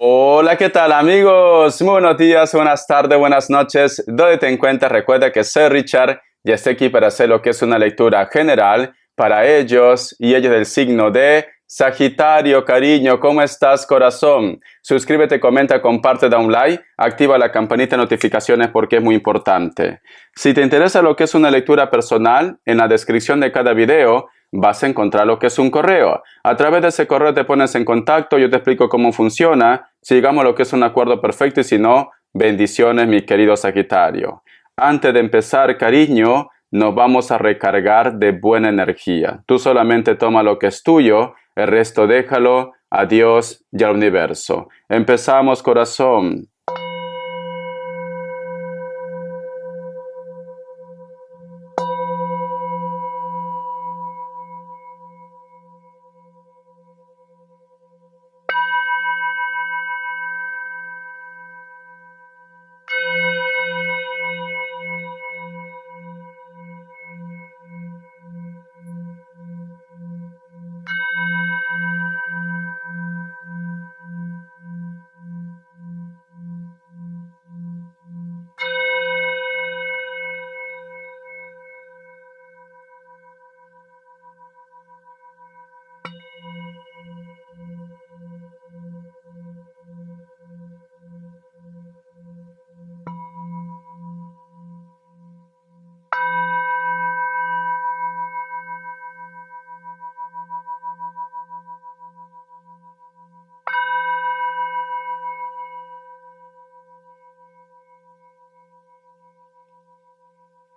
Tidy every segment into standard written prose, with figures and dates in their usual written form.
Hola, ¿qué tal amigos? Muy buenos días, buenas tardes, buenas noches. Donde te encuentras, recuerda que soy Richard y estoy aquí para hacer lo que es una lectura general para ellos y ellos del signo de Sagitario. Cariño, ¿cómo estás, corazón? Suscríbete, comenta, comparte, da un like, activa la campanita de notificaciones porque es muy importante. Si te interesa lo que es una lectura personal, en la descripción de cada video vas a encontrar lo que es un correo. A través de ese correo te pones en contacto, yo te explico cómo funciona, si llegamos a lo que es un acuerdo perfecto y si no, bendiciones, mi querido Sagitario. Antes de empezar, cariño, nos vamos a recargar de buena energía. Tú solamente toma lo que es tuyo, el resto déjalo a Dios y al universo. Empezamos, corazón.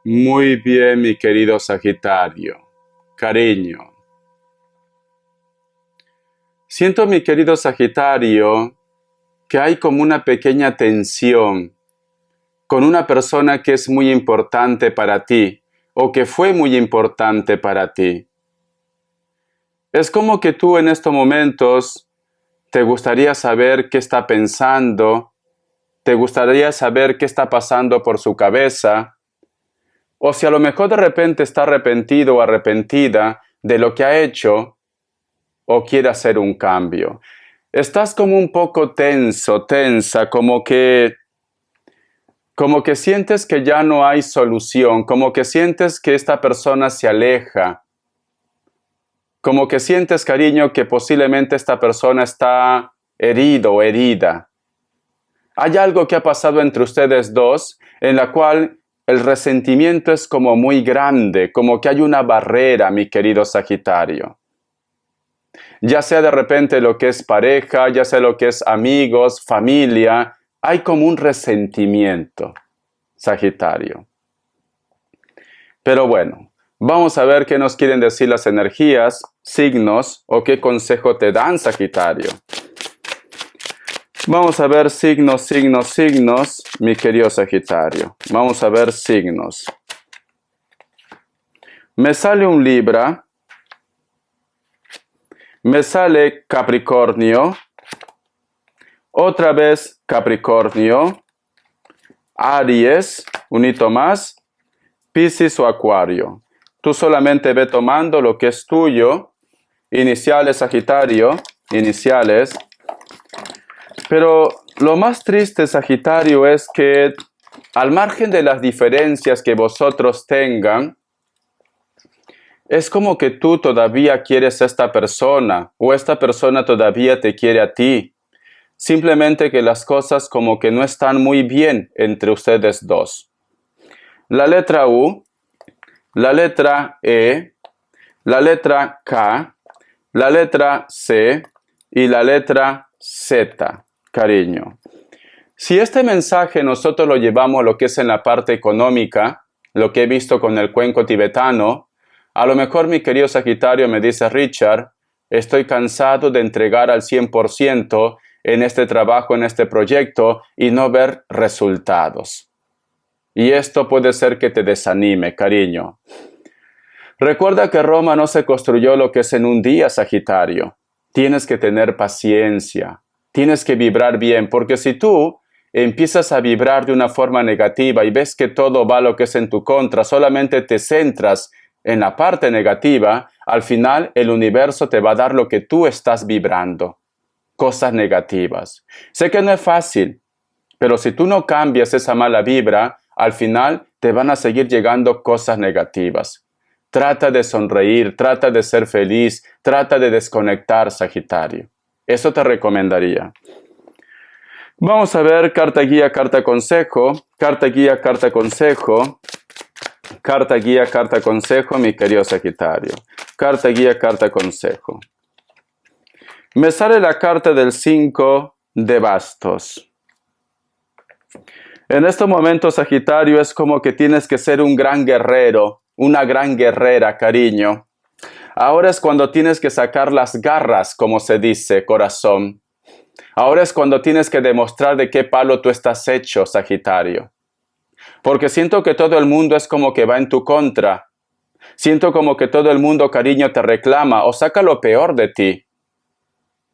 Muy bien, mi querido Sagitario. Cariño. Siento, mi querido Sagitario, que hay como una pequeña tensión con una persona que es muy importante para ti o que fue muy importante para ti. Es como que tú en estos momentos te gustaría saber qué está pensando, te gustaría saber qué está pasando por su cabeza, o si a lo mejor de repente está arrepentido o arrepentida de lo que ha hecho o quiere hacer un cambio. Estás como un poco tenso, tensa, como que sientes que ya no hay solución, como que sientes que esta persona se aleja, como que sientes, cariño, que posiblemente esta persona está herido o herida. Hay algo que ha pasado entre ustedes dos en la cual el resentimiento es como muy grande, como que hay una barrera, mi querido Sagitario. Ya sea de repente lo que es pareja, ya sea lo que es amigos, familia, hay como un resentimiento, Sagitario. Pero bueno, vamos a ver qué nos quieren decir las energías, signos o qué consejo te dan, Sagitario. Vamos a ver signos, mi querido Sagitario. Vamos a ver signos. Me sale un Libra. Me sale Capricornio. Otra vez Capricornio. Aries, un hito más. Piscis o Acuario. Tú solamente ve tomando lo que es tuyo. Iniciales, Sagitario. Iniciales. Pero lo más triste, Sagitario, es que al margen de las diferencias que vosotros tengan, es como que tú todavía quieres a esta persona o esta persona todavía te quiere a ti. Simplemente que las cosas como que no están muy bien entre ustedes dos. La letra U, la letra E, la letra K, la letra C y la letra Z. Cariño, si este mensaje nosotros lo llevamos a lo que es en la parte económica, lo que he visto con el cuenco tibetano, a lo mejor mi querido Sagitario me dice, Richard, estoy cansado de entregar al 100% en este trabajo, en este proyecto y no ver resultados. Y esto puede ser que te desanime, cariño. Recuerda que Roma no se construyó lo que es en un día, Sagitario. Tienes que tener paciencia. Tienes que vibrar bien, porque si tú empiezas a vibrar de una forma negativa y ves que todo va lo que es en tu contra, solamente te centras en la parte negativa, al final el universo te va a dar lo que tú estás vibrando. cosas negativas. Sé que no es fácil, pero si tú no cambias esa mala vibra, al final te van a seguir llegando cosas negativas. Trata de sonreír, trata de ser feliz, trata de desconectar, Sagitario. Eso te recomendaría. Vamos a ver carta guía, carta consejo, carta guía, carta consejo, carta guía, carta consejo, mi querido Sagitario. Carta guía, carta consejo. Me sale la carta del 5 de bastos. En estos momentos, Sagitario, es como que tienes que ser un gran guerrero, una gran guerrera, cariño. Ahora es cuando tienes que sacar las garras, como se dice, corazón. Ahora es cuando tienes que demostrar de qué palo tú estás hecho, Sagitario. Porque siento que todo el mundo es como que va en tu contra. Siento como que todo el mundo, cariño, te reclama o saca lo peor de ti.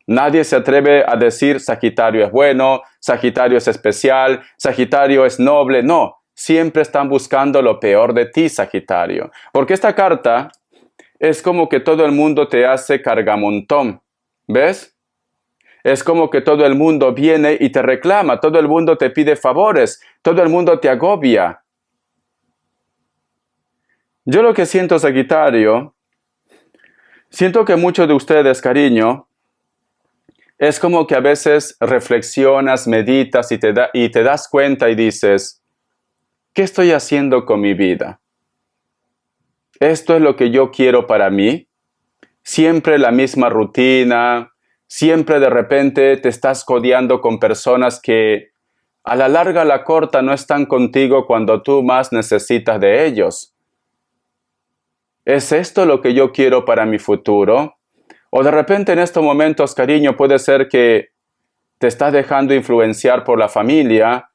Nadie se atreve a decir Sagitario es bueno, Sagitario es especial, Sagitario es noble. No, siempre están buscando lo peor de ti, Sagitario. Porque esta carta es como que todo el mundo te hace cargamontón. ¿Ves? Es como que todo el mundo viene y te reclama, todo el mundo te pide favores, todo el mundo te agobia. Yo lo que siento, Sagitario, siento que muchos de ustedes, cariño, es como que a veces reflexionas, meditas y te das cuenta y dices, ¿qué estoy haciendo con mi vida? ¿Esto es lo que yo quiero para mí? Siempre la misma rutina, siempre de repente te estás codeando con personas que a la larga, a la corta, no están contigo cuando tú más necesitas de ellos. ¿Es esto lo que yo quiero para mi futuro? O de repente en estos momentos, cariño, puede ser que te estás dejando influenciar por la familia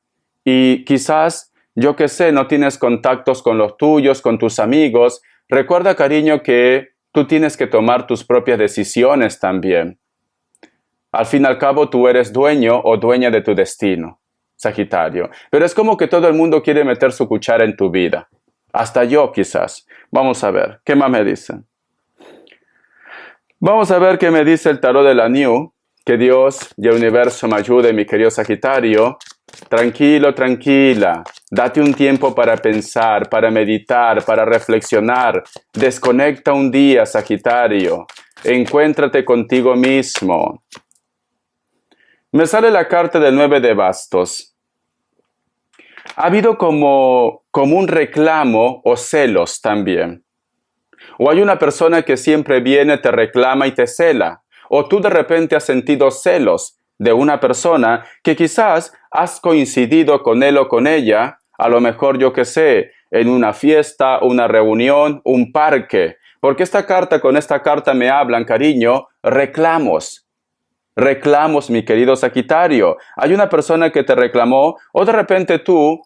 y quizás, yo qué sé, no tienes contactos con los tuyos, con tus amigos. Recuerda, cariño, que tú tienes que tomar tus propias decisiones también. Al fin y al cabo, tú eres dueño o dueña de tu destino, Sagitario. Pero es como que todo el mundo quiere meter su cuchara en tu vida. Hasta yo, quizás. Vamos a ver, ¿qué más me dicen? Vamos a ver qué me dice el tarot de la New. Que Dios y el universo me ayude, mi querido Sagitario. Tranquilo, tranquila. Date un tiempo para pensar, para meditar, para reflexionar. Desconecta un día, Sagitario. Encuéntrate contigo mismo. Me sale la carta del 9 de bastos. Ha habido como un reclamo o celos también. O hay una persona que siempre viene, te reclama y te cela. O tú de repente has sentido celos de una persona que quizás has coincidido con él o con ella, a lo mejor yo qué sé, en una fiesta, una reunión, un parque. Porque con esta carta me hablan, cariño, reclamos. Reclamos, mi querido Sagitario. Hay una persona que te reclamó o de repente tú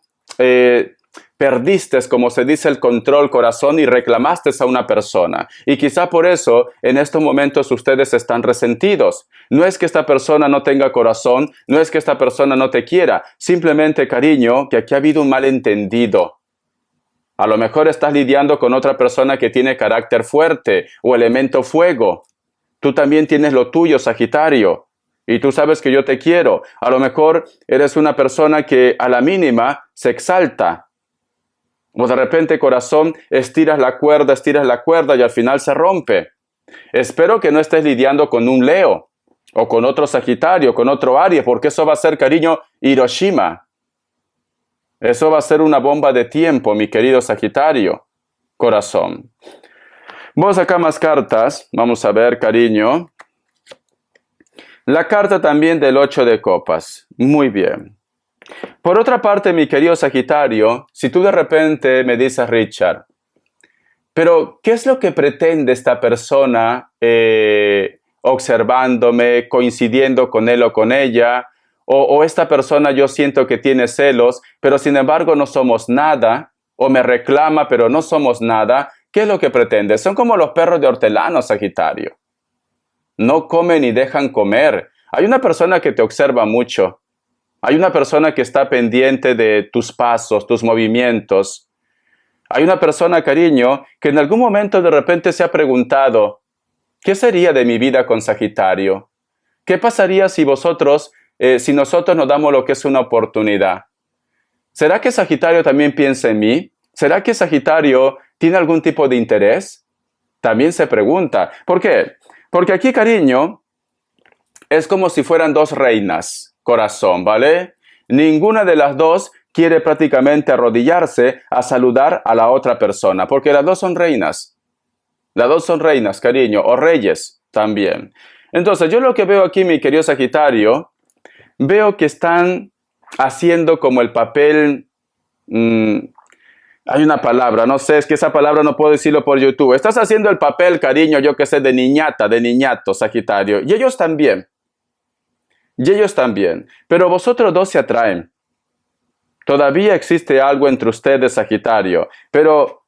perdiste, como se dice, el control, corazón, y reclamaste a una persona. Y quizá por eso, en estos momentos, ustedes están resentidos. No es que esta persona no tenga corazón, no es que esta persona no te quiera. Simplemente, cariño, que aquí ha habido un malentendido. A lo mejor estás lidiando con otra persona que tiene carácter fuerte o elemento fuego. Tú también tienes lo tuyo, Sagitario. Y tú sabes que yo te quiero. A lo mejor eres una persona que a la mínima se exalta. O de repente, corazón, estiras la cuerda y al final se rompe. Espero que no estés lidiando con un Leo, o con otro Sagitario, con otro Aries, porque eso va a ser, cariño, Hiroshima. Eso va a ser una bomba de tiempo, mi querido Sagitario, corazón. Vamos acá más cartas, vamos a ver, cariño. La carta también del 8 de copas, muy bien. Por otra parte, mi querido Sagitario, si tú de repente me dices, Richard, pero ¿qué es lo que pretende esta persona observándome, coincidiendo con él o con ella? O esta persona yo siento que tiene celos, pero sin embargo no somos nada, o me reclama, pero no somos nada. ¿Qué es lo que pretende? Son como los perros de hortelano, Sagitario. No comen ni dejan comer. Hay una persona que te observa mucho. Hay una persona que está pendiente de tus pasos, tus movimientos. Hay una persona, cariño, que en algún momento de repente se ha preguntado, ¿qué sería de mi vida con Sagitario? ¿Qué pasaría si nosotros nos damos lo que es una oportunidad? ¿Será que Sagitario también piensa en mí? ¿Será que Sagitario tiene algún tipo de interés? También se pregunta. ¿Por qué? Porque aquí, cariño, es como si fueran dos reinas, corazón, ¿vale? Ninguna de las dos quiere prácticamente arrodillarse a saludar a la otra persona, porque las dos son reinas. Las dos son reinas, cariño, o reyes también. Entonces, yo lo que veo aquí, mi querido Sagitario, veo que están haciendo como el papel... hay una palabra, no sé, es que esa palabra no puedo decirlo por YouTube. Estás haciendo el papel, cariño, yo que sé, de niñata, de niñato, Sagitario. Y ellos también. Y ellos también. Pero vosotros dos se atraen. Todavía existe algo entre ustedes, Sagitario. Pero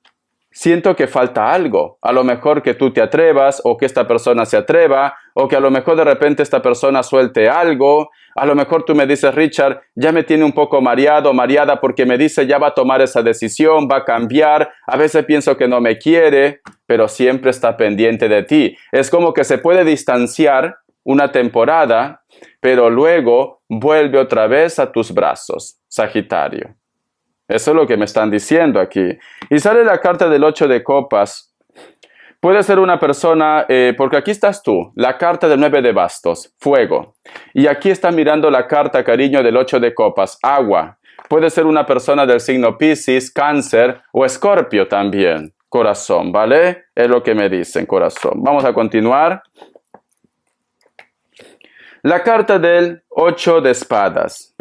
siento que falta algo. A lo mejor que tú te atrevas, o que esta persona se atreva, o que a lo mejor de repente esta persona suelte algo. A lo mejor tú me dices, Richard, ya me tiene un poco mareado, mareada, porque me dice ya va a tomar esa decisión, va a cambiar. A veces pienso que no me quiere, pero siempre está pendiente de ti. Es como que se puede distanciar una temporada, pero luego vuelve otra vez a tus brazos, Sagitario. Eso es lo que me están diciendo aquí. Y sale la carta del 8 de copas. Puede ser una persona, porque aquí estás tú, la carta del 9 de bastos, fuego. Y aquí está mirando la carta, cariño, del 8 de copas, agua. Puede ser una persona del signo Piscis, Cáncer o Escorpio también, corazón, ¿vale? Es lo que me dicen, corazón. Vamos a continuar. La carta del 8 de espadas.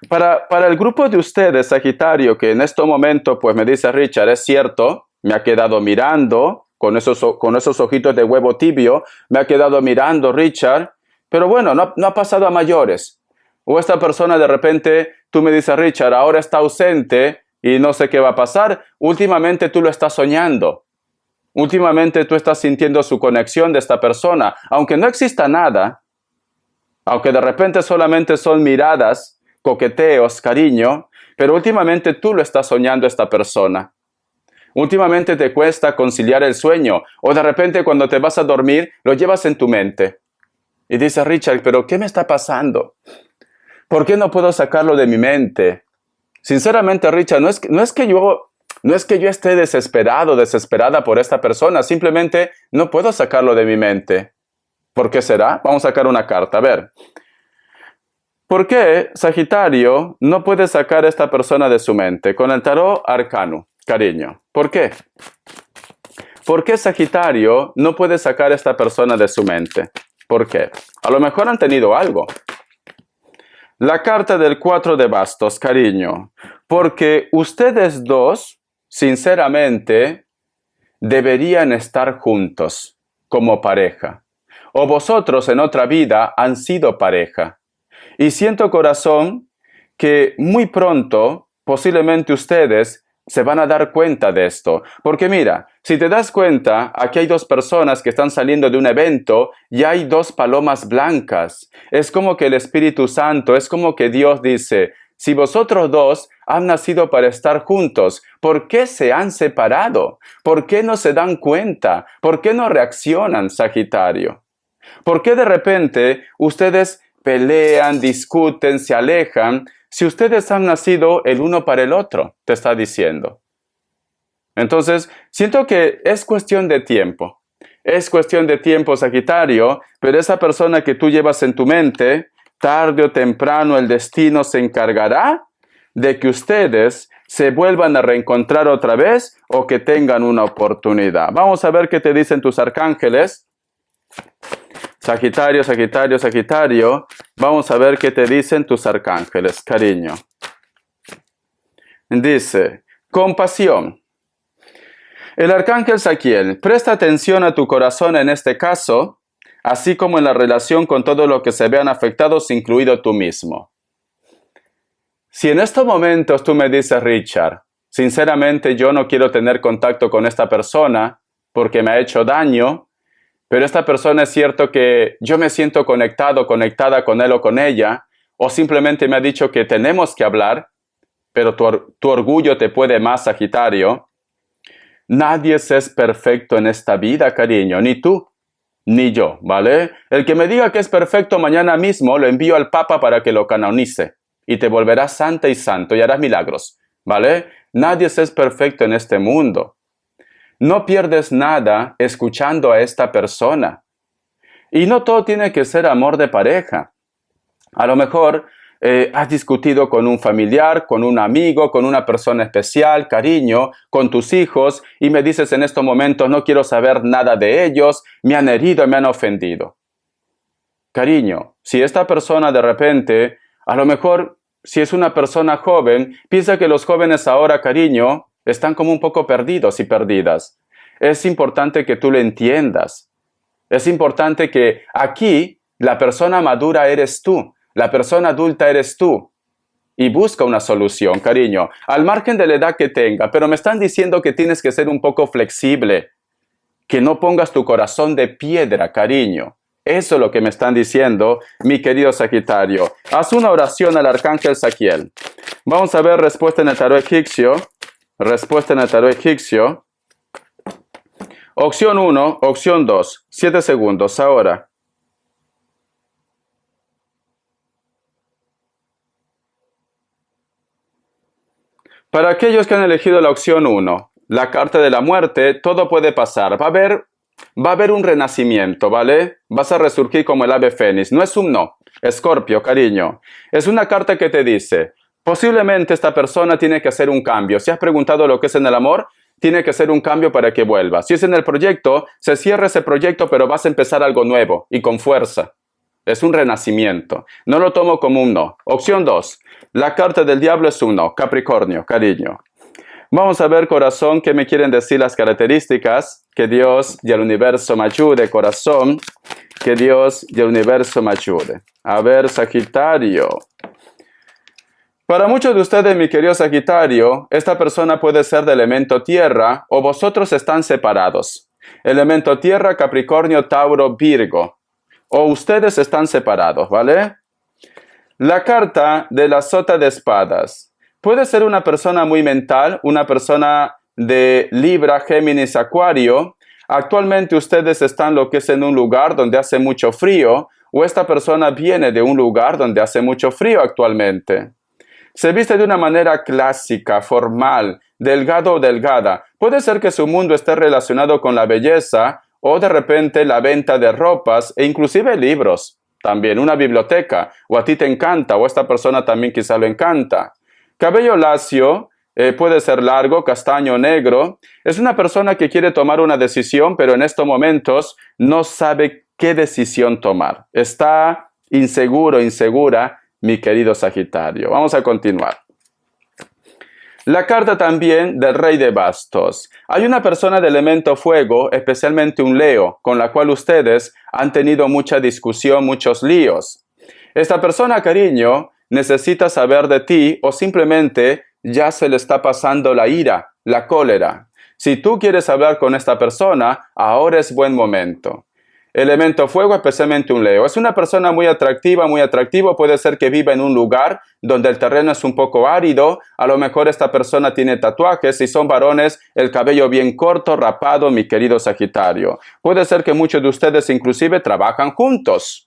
Para el grupo de ustedes, Sagitario, que en este momento pues me dice Richard, es cierto, me ha quedado mirando con esos ojitos de huevo tibio, me ha quedado mirando Richard, pero bueno, no ha pasado a mayores. O esta persona de repente, tú me dices Richard, ahora está ausente y no sé qué va a pasar. Últimamente tú lo estás soñando. Últimamente tú estás sintiendo su conexión de esta persona, aunque no exista nada. Aunque de repente solamente son miradas, coqueteos, cariño, pero últimamente tú lo estás soñando a esta persona. Últimamente te cuesta conciliar el sueño, o de repente cuando te vas a dormir lo llevas en tu mente. Y dices, Richard, ¿pero qué me está pasando? ¿Por qué no puedo sacarlo de mi mente? Sinceramente, Richard, no es que yo esté desesperada por esta persona, simplemente no puedo sacarlo de mi mente. ¿Por qué será? Vamos a sacar una carta. A ver. ¿Por qué Sagitario no puede sacar a esta persona de su mente? Con el tarot arcano, cariño. ¿Por qué? ¿Por qué Sagitario no puede sacar a esta persona de su mente? ¿Por qué? A lo mejor han tenido algo. La carta del 4 de bastos, cariño. Porque ustedes dos, sinceramente, deberían estar juntos como pareja. O vosotros en otra vida han sido pareja. Y siento, corazón, que muy pronto, posiblemente ustedes se van a dar cuenta de esto. Porque mira, si te das cuenta, aquí hay dos personas que están saliendo de un evento y hay dos palomas blancas. Es como que el Espíritu Santo, es como que Dios dice, si vosotros dos han nacido para estar juntos, ¿por qué se han separado? ¿Por qué no se dan cuenta? ¿Por qué no reaccionan, Sagitario? ¿Por qué de repente ustedes pelean, discuten, se alejan, si ustedes han nacido el uno para el otro? Te está diciendo. Entonces, siento que es cuestión de tiempo. Es cuestión de tiempo, Sagitario, pero esa persona que tú llevas en tu mente, tarde o temprano el destino se encargará de que ustedes se vuelvan a reencontrar otra vez o que tengan una oportunidad. Vamos a ver qué te dicen tus arcángeles. Sagitario, Sagitario, Sagitario. Vamos a ver qué te dicen tus arcángeles, cariño. Dice, compasión. El arcángel Saquiel, presta atención a tu corazón en este caso, así como en la relación con todo lo que se vean afectados, incluido tú mismo. Si en estos momentos tú me dices, Richard, sinceramente yo no quiero tener contacto con esta persona porque me ha hecho daño, pero esta persona es cierto que yo me siento conectado, conectada con él o con ella, o simplemente me ha dicho que tenemos que hablar, pero tu orgullo te puede más, Sagitario. Nadie es perfecto en esta vida, cariño, ni tú, ni yo, ¿vale? El que me diga que es perfecto mañana mismo lo envío al Papa para que lo canonice y te volverás santa y santo y harás milagros, ¿vale? Nadie es perfecto en este mundo. No pierdes nada escuchando a esta persona. Y no todo tiene que ser amor de pareja. A lo mejor has discutido con un familiar, con un amigo, con una persona especial, cariño, con tus hijos, y me dices en estos momentos, no quiero saber nada de ellos, me han herido, me han ofendido. Cariño, si esta persona de repente, a lo mejor, si es una persona joven, piensa que los jóvenes ahora, cariño, están como un poco perdidos y perdidas. Es importante que tú lo entiendas. Es importante que aquí la persona madura eres tú. La persona adulta eres tú. Y busca una solución, cariño, al margen de la edad que tenga. Pero me están diciendo que tienes que ser un poco flexible. Que no pongas tu corazón de piedra, cariño. Eso es lo que me están diciendo, mi querido Sagitario. Haz una oración al arcángel Saquiel. Vamos a ver respuesta en el tarot egipcio. Respuesta en el tarot egipcio. Opción 1, opción 2. 7 segundos, ahora. Para aquellos que han elegido la opción 1, la carta de la muerte, todo puede pasar. Va a haber un renacimiento, ¿vale? Vas a resurgir como el ave fénix. No es un no. Escorpio, cariño. Es una carta que te dice, posiblemente esta persona tiene que hacer un cambio. Si has preguntado lo que es en el amor, tiene que hacer un cambio para que vuelva. Si es en el proyecto, se cierra ese proyecto, pero vas a empezar algo nuevo y con fuerza. Es un renacimiento. No lo tomo como un no. Opción 2. La carta del diablo es un no. Capricornio, cariño. Vamos a ver, corazón, qué me quieren decir las características. Que Dios y el universo me ayude, corazón. Que Dios y el universo me ayude. A ver, Sagitario. Para muchos de ustedes, mi querido Sagitario, esta persona puede ser de elemento tierra o vosotros están separados. Elemento tierra, Capricornio, Tauro, Virgo. O ustedes están separados, ¿vale? La carta de la sota de espadas. Puede ser una persona muy mental, una persona de Libra, Géminis, Acuario. Actualmente ustedes están lo que es en un lugar donde hace mucho frío, o esta persona viene de un lugar donde hace mucho frío actualmente. Se viste de una manera clásica, formal, delgado o delgada. Puede ser que su mundo esté relacionado con la belleza, o de repente la venta de ropas e inclusive libros. También una biblioteca, o a ti te encanta, o a esta persona también quizá lo encanta. Cabello lacio, puede ser largo, castaño, negro. Es una persona que quiere tomar una decisión, pero en estos momentos no sabe qué decisión tomar. Está inseguro, insegura, mi querido Sagitario. Vamos a continuar. La carta también del Rey de Bastos. Hay una persona de elemento fuego, especialmente un Leo, con la cual ustedes han tenido mucha discusión, muchos líos. Esta persona, cariño, necesita saber de ti o simplemente ya se le está pasando la ira, la cólera. Si tú quieres hablar con esta persona, ahora es buen momento. Elemento fuego, especialmente un Leo. Es una persona muy atractiva, muy atractivo. Puede ser que viva en un lugar donde el terreno es un poco árido. A lo mejor esta persona tiene tatuajes. Si son varones, el cabello bien corto, rapado, mi querido Sagitario. Puede ser que muchos de ustedes inclusive trabajan juntos.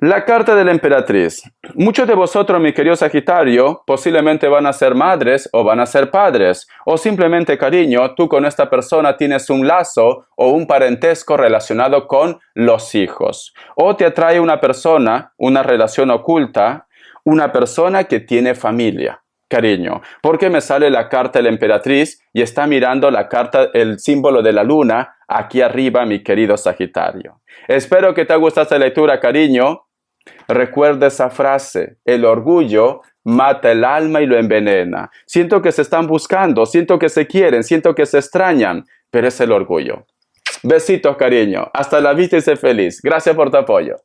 La carta de la emperatriz. Muchos de vosotros, mi querido Sagitario, posiblemente van a ser madres o van a ser padres. O simplemente, cariño, tú con esta persona tienes un lazo o un parentesco relacionado con los hijos. O te atrae una persona, una relación oculta, una persona que tiene familia. Cariño, porque me sale la carta de la emperatriz y está mirando la carta, el símbolo de la luna, aquí arriba, mi querido Sagitario. Espero que te haya gustado esta lectura, cariño. Recuerda esa frase, el orgullo mata el alma y lo envenena. Siento que se están buscando, siento que se quieren, siento que se extrañan, pero es el orgullo. Besitos, cariño. Hasta la vista y sé feliz. Gracias por tu apoyo.